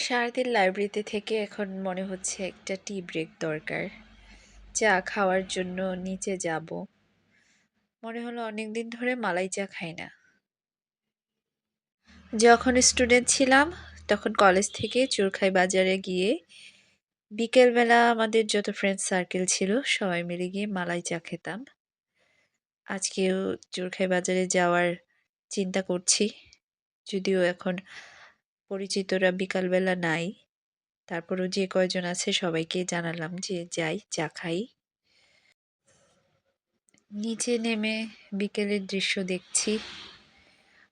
সারাদিন লাইব্রেরিতে থেকে এখন মনে হচ্ছে একটা টি ব্রেক দরকার। চা খাওয়ার জন্য নিচে যাব। মনে হলো অনেকদিন ধরে মালাই চা খাই না। যখন স্টুডেন্ট ছিলাম তখন কলেজ থেকে চুরখাই বাজারে গিয়ে বিকেলবেলা আমাদের যত ফ্রেন্ড সার্কেল ছিল সবাই মিলে গিয়ে মালাই চা খেতাম। আজকেও চুরখাই বাজারে যাওয়ার চিন্তা করছি, যদিও এখন পরিচিতরা বিকালবেলা নাই। তারপরও যে কয়জন আছে সবাইকে জানালাম যে যাই চা খাই। নিচে নেমে বিকেলের দৃশ্য দেখছি,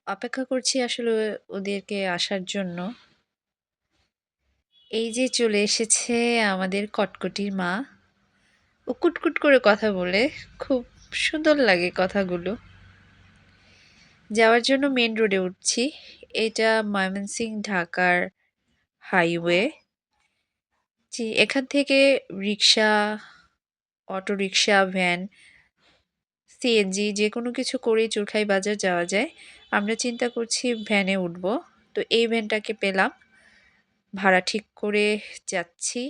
অপেক্ষা করছি আসলে ওদেরকে আসার জন্য। এই যে চলে এসেছে আমাদের কটকটির মা। ও কুটকুট করে কথা বলে, খুব সুন্দর লাগে কথাগুলো। যাওয়ার জন্য মেন রোডে উঠছি। এটা ময়মনসিংহ ঢাকার হাইওয়ে। এখান থেকে রিক্সা, অটোরিক্সা, ভ্যান, সিএনজি যে কোনো কিছু করেই চুরখাই বাজার যাওয়া যায়। আমরা চিন্তা করছি ভ্যানে উঠব। তো এই ভ্যানটাকে পেলাম, ভাড়া ঠিক করে যাচ্ছি।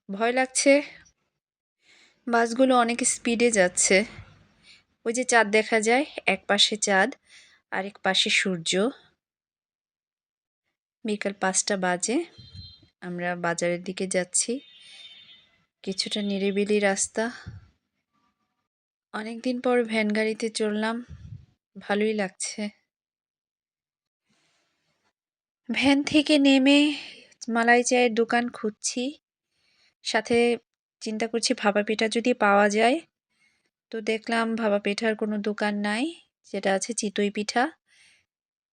ভয় লাগছে, বাসগুলো অনেক স্পিডে যাচ্ছে। ওই যে চাঁদ দেখা যায়, এক পাশে চাঁদ আরেক পাশে সূর্য। বিকাল 5টা বাজে, আমরা বাজারের দিকে যাচ্ছি। কিছুটা নিরিবিলি রাস্তা। অনেকদিন পর ভ্যান গাড়িতে চড়লাম, ভালোই লাগছে। ভ্যান থেকে নেমে মালাই চায়ের দোকান খুঁজছি, সাথে চিন্তা করছি ভাপা পিঠা যদি পাওয়া যায়। তো দেখলাম ভাপা পিঠার কোনো দোকান নাই, যেটা আছে চিতই পিঠা।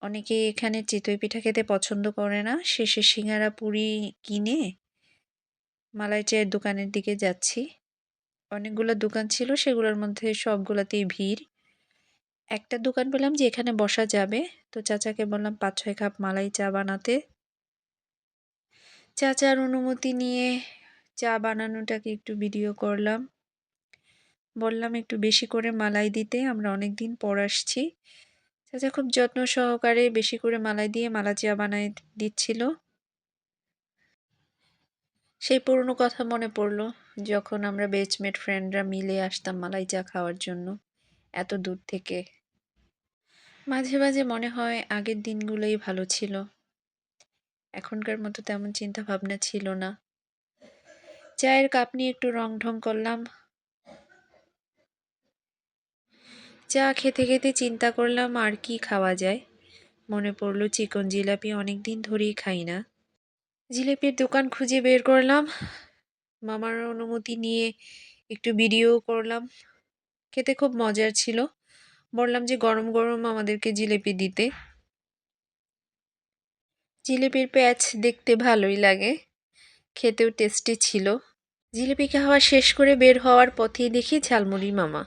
অনেকে এখানে চিতই পিঠা খেতে পছন্দ করে না। শেষে সিঙ্গারা পুরি কিনে মালাই চায়ের দোকানের দিকে যাচ্ছি। অনেকগুলো দোকান ছিল, সেগুলোর মধ্যে সবগুলোতেই ভিড়। একটা দোকান পেলাম যে এখানে বসা যাবে। তো চাচাকে বললাম 5-6 কাপ মালাই চা বানাতে। চাচার অনুমতি নিয়ে চা বানানোটাকে একটু ভিডিও করলাম। বললাম একটু বেশি করে মালাই দিতে, আমরা অনেকদিন পর আসছি। চাচা খুব যত্ন সহকারে বেশি করে মালাই দিয়ে মালা চা বানায় দিচ্ছিল। সেই পুরনো কথা মনে পড়লো, যখন আমরা বেচমেট ফ্রেন্ডরা মিলে আসতাম মালাই চা খাওয়ার জন্য এত দূর থেকে। মাঝে মাঝে মনে হয় আগের দিনগুলোই ভালো ছিল। এখনকার মতো তেমন চিন্তা ভাবনা ছিল না। চায়ের কাপ নিয়ে একটু রং ঢং করলাম। চা খেতে খেতে চিন্তা করলাম আর কি খাওয়া যায়। মনে পড়লো চিকন জিলাপি, অনেকদিন ধরেই খাই না। জিলিপির দোকান খুঁজে বের করলাম, মামার অনুমতি নিয়ে একটু ভিডিও করলাম। খেতে খুব মজার ছিল। বললাম যে গরম গরম আমাদেরকে জিলিপি দিতে। জিলিপির প্যাচ দেখতে ভালোই লাগে, খেতেও টেস্টি ছিল। জিলিপি খাওয়া শেষ করে বের হওয়ার পথেই দেখি ঝালমুড়ি মামা।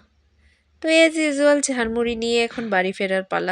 তো এজ ইউজুয়াল ঝালমুড়ি নিয়ে এখন বাড়ি ফেরার পালা।